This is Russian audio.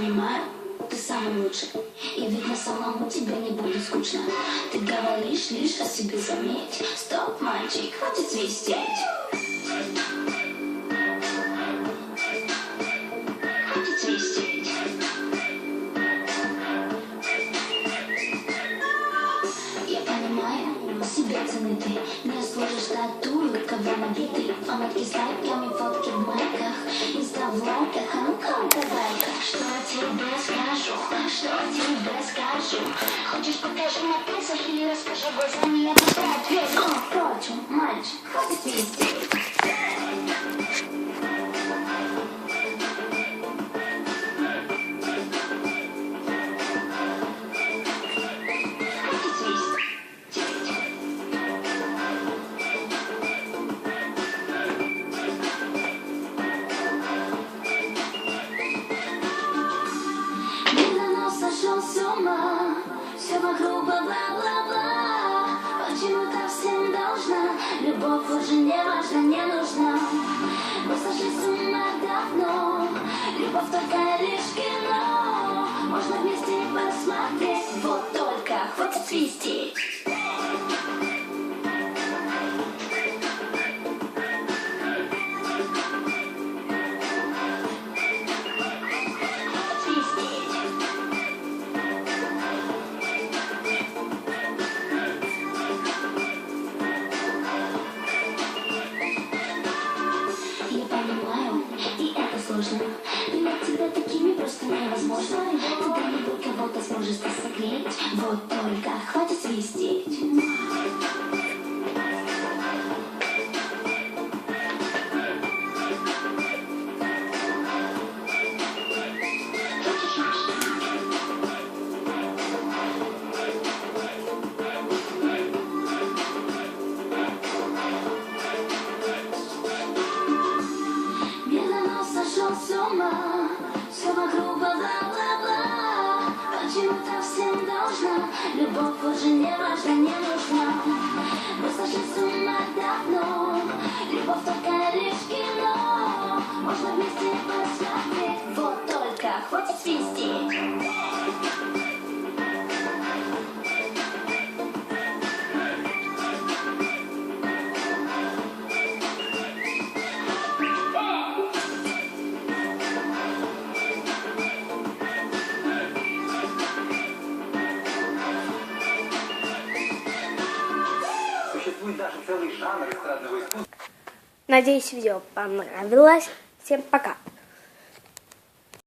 понимаю, ты самый лучший. И видно, самому тебе не будет скучно. Ты говоришь лишь о себе, заметь. Стоп, мальчик, хватит свистеть. Хватит свистеть. Я понимаю, себе цены ты не служишь татую, кого набитый. Фанатки с лайками, фотки в майках, инста-влогах. А ну-ка, давай-ка, что я тебе скажу, что я тебе скажу. Хочешь, покажи на пальцах или расскажи глазами, я тебе ответил. Впрочем, мальчик, хватит свистеть. Сошел с ума, все вокруг бла-бла-бла. Почему-то всем должна, любовь уже не важна, не нужна. Мы сошли с ума давно, любовь только лишь кино. Можно вместе посмотреть, вот только хватит свистеть. Принять тебя такими просто невозможно. Ты когда-нибудь кого-то сможешь согреть. Вот только хватит свистеть. Сошел с ума, все вокруг бла-бла-бла. Почему-то всем должна, любовь уже не важна, не нужна. Мы сошли с ума давно, любовь только лишь кино. Можно вместе посмотреть, вот только хватит свистеть. Надеюсь, видео понравилось. Всем пока!